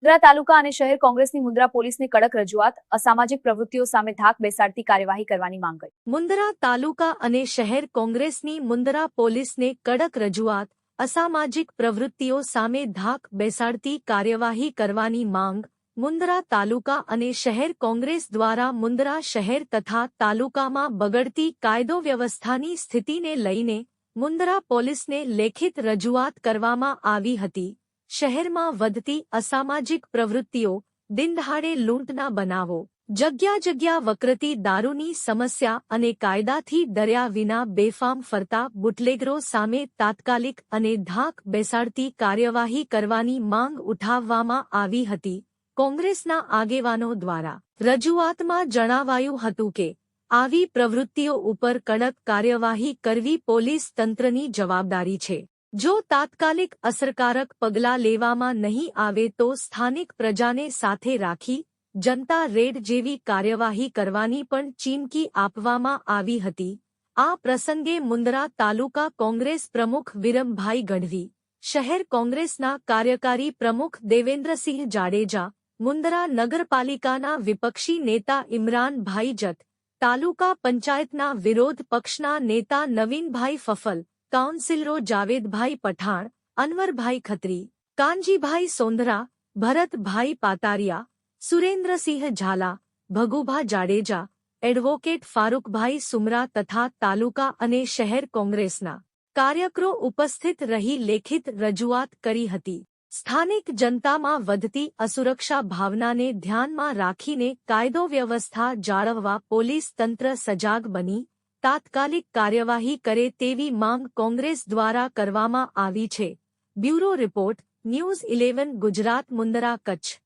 મુન્દ્રા તાલુકા અને શહેર કોંગ્રેસની મુન્દ્રા પોલીસને કડક રજૂઆત, અસામાજિક પ્રવૃત્તિઓ સામે ધાક બેસાડતી કાર્યવાહી કરવાની માંગ કરી। મુન્દ્રા તાલુકા અને શહેર કોંગ્રેસની મુન્દ્રા પોલીસને કડક રજૂઆત, અસામાજિક પ્રવૃત્તિઓ સામે ધાક બેસાડતી કાર્યવાહી કરવાની માંગ। મુન્દ્રા તાલુકા અને શહેર કોંગ્રેસ દ્વારા મુન્દ્રા શહેર તથા તાલુકામાં બગડતી કાયદો વ્યવસ્થાની સ્થિતિને લઈને મુન્દ્રા પોલીસને લેખિત રજૂઆત કરવામાં આવી હતી। શહેરમાં વધતી અસામાજિક પ્રવૃત્તિઓ, દિનદહાડે લૂંટના બનાવો, જગ્યા વકરતી દારૂની સમસ્યા અને કાયદાથી ડર્યા વિના બેફામ ફરતા બુટલેગરો સામે તાત્કાલિક અને ધાક બેસાડતી કાર્યવાહી કરવાની માંગ ઉઠાવવામાં આવી હતી। કોંગ્રેસના આગેવાનો દ્વારા રજૂઆતમાં જણાવાયું હતું કે આવી પ્રવૃત્તિઓ ઉપર કડક કાર્યવાહી કરવી પોલીસ તંત્રની જવાબદારી છે। જો તાત્કાલિક અસરકારક પગલાં લેવામાં નહીં આવે તો સ્થાનિક પ્રજાને સાથે રાખી જનતા રેડ જેવી કાર્યવાહી કરવાની પણ ચીમકી આપવામાં આવી હતી। આ પ્રસંગે મુન્દ્રા તાલુકા કોંગ્રેસ પ્રમુખ વિરમભાઈ ગઢવી, શહેર કોંગ્રેસના કાર્યકારી પ્રમુખ દેવેન્દ્રસિંહ જાડેજા, મુન્દ્રા નગરપાલિકાના વિપક્ષી નેતા ઇમરાનભાઈ જત, તાલુકા પંચાયતના વિરોધ પક્ષના નેતા નવીનભાઈ ફફલ, કાઉન્સિલરો જાવેદભાઈ પઠાણ, અનવરભાઈ ખત્રી, કાનજીભાઈ સોંધરા, ભરતભાઈ પાતારિયા, સુરેન્દ્રસિંહ ઝાલા, ભગુભા જાડેજા, એડવોકેટ ફારૂકભાઈ સુમરા તથા તાલુકા અને શહેર કોંગ્રેસના કાર્યકરો ઉપસ્થિત રહી લેખિત રજૂઆત કરી હતી। સ્થાનિક જનતામાં વધતી અસુરક્ષા ભાવનાને ધ્યાનમાં રાખીને કાયદો વ્યવસ્થા જાળવવા પોલીસ તંત્ર સજાગ બની તાત્કાલિક કાર્યવાહી કરે તેવી માંગ કોંગ્રેસ દ્વારા કરવામાં આવી છે। Bureau report, news 11 Gujarat, Mundra, Kutch.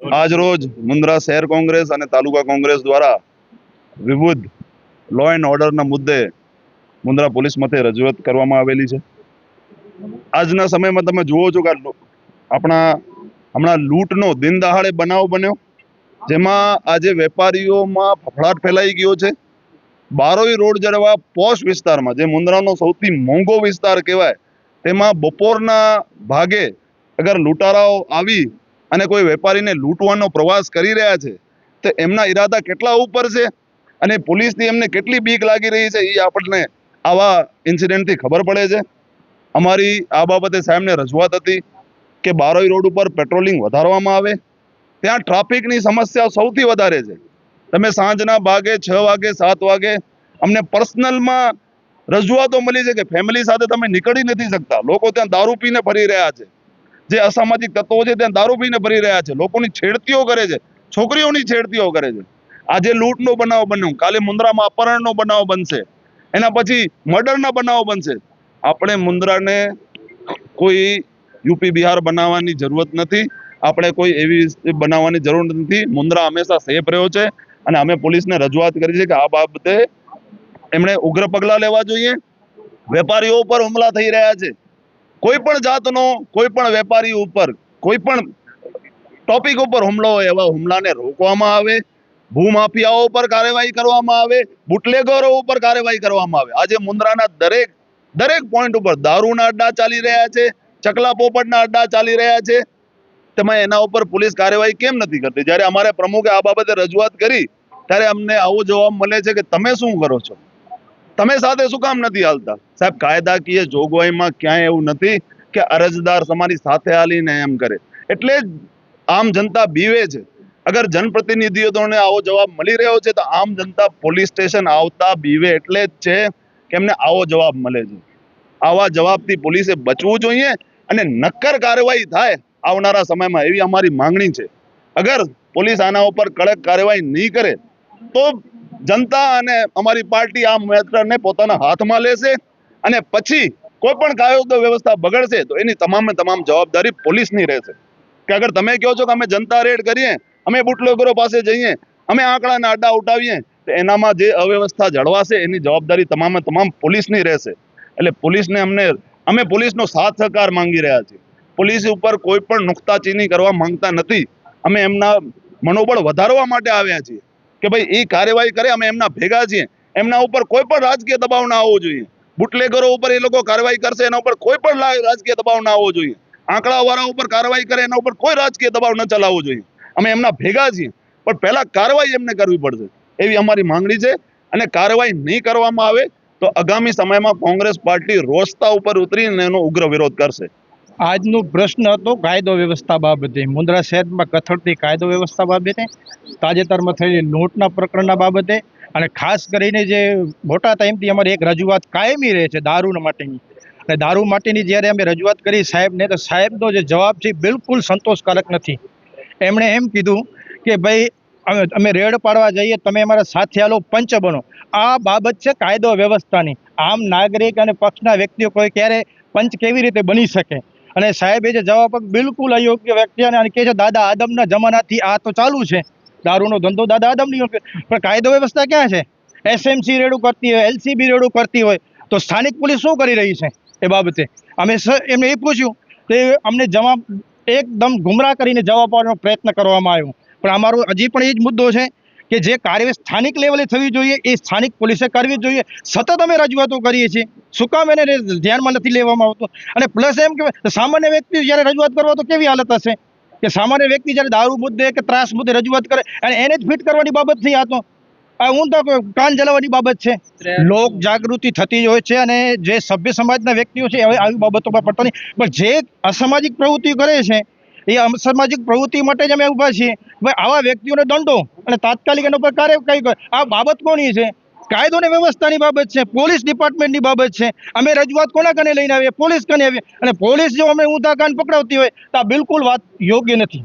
आज रोज मुंद्रा शहर कोंग्रेस और तालुका कोंग्रेस द्वारा विविध लॉ एंड ऑर्डर ना मुद्दे मुंद्रा पोलीस मथे रजूआत करवामां आवेली छे। आजना समय में तमे जुओ छो के आपणा हमणा लूंटनो दिन दहाड़े बनाव बन्यो, जेमां आजे वेपारीओमां फफड़ाट फैलाई गयो छे। बारोई रोड जेवा पॉश विस्तारमां, जे मुंद्रानो सौथी मोंघो विस्तार कहेवाय, तेमां बपोरना भागे अगर लूंटाराओ आवी અને કોઈ વેપારીને લૂંટવાનો પ્રવાસ કરી રહ્યા છે તો એમના ઈરાદા કેટલા ઉપર છે અને પોલીસની એમને કેટલી બીક લાગી રહી છે એ આપણને આવા ઇન્સિડન્ટથી ખબર પડે છે। અમારી આ બાબતે સાહેબને રજૂઆત હતી કે બારોઈ રોડ ઉપર પેટ્રોલિંગ વધારવામાં આવે। ત્યાં ટ્રાફિકની સમસ્યા સૌથી વધારે છે। તમે સાંજના ભાગે 6 વાગે 7 વાગે અમને પર્સનલમાં રજૂઆતો મળી છે કે ફેમિલી સાથે તમે નીકળી નથી શકતા। લોકો ત્યાં દારૂ પીને ફરી રહ્યા છે, જે અસામાજિક તત્વો છે ત્યાં દારૂ પીને ફરી રહ્યા છે, લોકોની છેડતીઓ કરે છે, છોકરીઓની છેડતીઓ કરે છે। આજે લૂંટનો બનાવ બન્યો, કાલે મુન્દ્રામાં અપહરણનો બનાવ બનશે, એના પછી મર્ડરના બનાવ બનશે। આપણે મુન્દ્રાને કોઈ યુપી બિહાર બનાવવાની જરૂરત નથી, આપણે કોઈ એવી બનાવવાની જરૂર નથી। મુન્દ્રા હંમેશા સેફ રહ્યો છે અને અમે પોલીસને રજૂઆત કરી છે કે આ બાબતે એમણે ઉગ્ર પગલાં લેવા જોઈએ। વેપારીઓ ઉપર હુમલા થઈ રહ્યા છે, कोईपण जातनो कोईपण वेपारी उपर कोईपण टॉपिक उपर हुमलो होय एवा हुमलाने रोकवामां आवे। भूमाफियाओ पर कार्यवाही करवामां आवे, बुटलेगरो उपर कार्यवाही करवामां आवे। आजे मुंद्राना दरेक पॉइंट उपर दारूना अड्डा चाली रह्या छे, चकला पोपटना अड्डा चाली रह्या छे, तमे एना उपर पोलीस कार्यवाही केम नथी करती? ज्यारे अमारे प्रमुखे आ बाबते रजूआत करी त्यारे अमने आवो जवाब मळे छे के तमे शुं करो छो, તમે સાથે શું કામ નથી હાલતા? સાહેબ, કાયદાકીય જોગવાઈમાં ક્યાંય એવું નથી કે અરજદાર તમારી સાથે હાલીને એમ કરે, એટલે આમ જનતા બીવે છે। અગર જનપ્રતિનિધિઓને આવો જવાબ મળી રહ્યો છે તો આમ જનતા પોલીસ સ્ટેશન આવતા બીવે એટલે જ છે કે એમને આવો જવાબ મળે છે। આવા જવાબથી પોલીસે બચવું જોઈએ અને નક્કર કાર્યવાહી થાય આવનારા સમયમાં, એવી અમારી માંગણી છે। અગર પોલીસ આના ઉપર કડક કાર્યવાહી નહીં કરે તો जनता અને અમારી પાર્ટી આ મેટરને પોતાના હાથમાં લેશે અને પછી કોઈ પણ કાયદો વ્યવસ્થા બગડશે તો એની તમામે તમામ જવાબદારી પોલીસની રહેશે। કે અગર તમે કહો છો કે અમે જનતા રેડ કરીએ, અમે બુટલેગરો પાસે જઈએ, અમે આંકડાના અડ્ડા ઉઠાવીએ, તો એનામાં જે અવ્યવસ્થા જળવાશે એની જવાબદારી તમામ પોલીસની રહેશે. એટલે પોલીસને અમે પોલીસનો સાથ સહકાર માંગી રહ્યા છીએ. પોલીસ ઉપર કોઈ પણ નુક્તાચીની કરવા માંગતા નથી. અમે એમના મનોબળ વધારવા માટે આવ્યા છીએ કે ભાઈ એ કાર્યવાહી કરે, અમે એમના ભેગા છીએ. એમના ઉપર કોઈ પણ રાજકીય દબાવ ના આવવો જોઈએ. બુટલેગરો ઉપર એ લોકો કાર્યવાહી કરશે, એના ઉપર કોઈ પણ રાજકીય દબાવ ના આવવો જોઈએ. આંકડાવાળા ઉપર કાર્યવાહી કરે, એના ઉપર કોઈ રાજકીય દબાવ ન ચલાવવો જોઈએ. અમે એમના ભેગા છીએ, પણ પહેલા કાર્યવાહી એમને કરવી પડશે, એવી અમારી માંગણી છે. અને કાર્યવાહી નહીં કરવામાં આવે તો આગામી સમયમાં કોંગ્રેસ પાર્ટી રોસ્તા ઉપર ઉતરીને એનો ઉગ્ર વિરોધ કરશે. આજનો પ્રશ્ન હતો કાયદો વ્યવસ્થા બાબતે, મુન્દ્રા શહેરમાં કથળતી કાયદો વ્યવસ્થા બાબતે, તાજેતરમાં થયેલી લૂંટના પ્રકરણના બાબતે, અને ખાસ કરીને જે મોટા ટાઈમથી અમારી એક રજૂઆત કાયમી રહે છે દારૂ માટેની. અને દારૂ માટેની જ્યારે અમે રજૂઆત કરી સાહેબને, તો સાહેબનો જે જવાબ છે બિલકુલ સંતોષકારક નથી. એમણે એમ કીધું કે ભાઈ અમે રેડ પાડવા જઈએ, તમે અમારા સાથે હાલો, પંચ બનો. આ બાબત છે કાયદો વ્યવસ્થાની. આમ નાગરિક અને પક્ષના વ્યક્તિઓ કોઈ ક્યારે પંચ કેવી રીતે બની શકે? અને સાહેબે જે જવાબ બિલકુલ અયોગ્ય વ્યક્તિ અને કહે છે દાદા આદમના જમાનાથી આ તો ચાલુ છે, દારૂનો ધંધો દાદા આદમની. પણ કાયદો વ્યવસ્થા ક્યાં છે? એસએમસી રેડું કરતી હોય, એલસીબી રેડું કરતી હોય, તો સ્થાનિક પોલીસ શું કરી રહી છે એ બાબતે? અમે એમને એ પૂછ્યું તો અમને જવાબ એકદમ ગુમરાહ કરીને જવાબ આપવાનો પ્રયત્ન કરવામાં આવ્યો. પણ અમારો હજી પણ એ જ મુદ્દો છે કે જે કાર્યવાહી સ્થાનિક લેવલે થવી જોઈએ એ સ્થાનિક પોલીસે કરવી જોઈએ. સતત અમે રજૂઆતો કરીએ છીએ, શું કામ એને ધ્યાનમાં નથી લેવામાં આવતું? અને પ્લસ એમ કે સામાન્ય વ્યક્તિ જ્યારે રજૂઆત કરવા તો કેવી હાલત હશે કે સામાન્ય વ્યક્તિ જ્યારે દારૂ મુદ્દે કે ત્રાસ મુદ્દે રજૂઆત કરે અને એને જ ફિટ કરવાની બાબત થઈ. આ તો ઊંધા કાન જલાવવાની બાબત છે. લોક જાગૃતિ થતી હોય છે અને જે સભ્ય સમાજના વ્યક્તિઓ છે હવે આવી બાબતો પર પડતા નહીં, પણ જે અસામાજિક પ્રવૃત્તિઓ કરે છે એ અસામાજિક પ્રવૃત્તિ માટે જ અમે ઊભા છીએ. ભાઈ આવા વ્યક્તિઓને દંડો અને તાત્કાલિક એના પર કાર્યવાહી. આ બાબત કોની છે? કાયદો અને વ્યવસ્થાની બાબત છે, પોલીસ ડિપાર્ટમેન્ટની બાબત છે. અમે રજૂઆત કોના કને લઈને આવીએ? પોલીસ કને આવીએ. અને પોલીસ જો અમે ઊંધા કાન પકડાવતી હોય તો આ બિલકુલ વાત યોગ્ય નથી.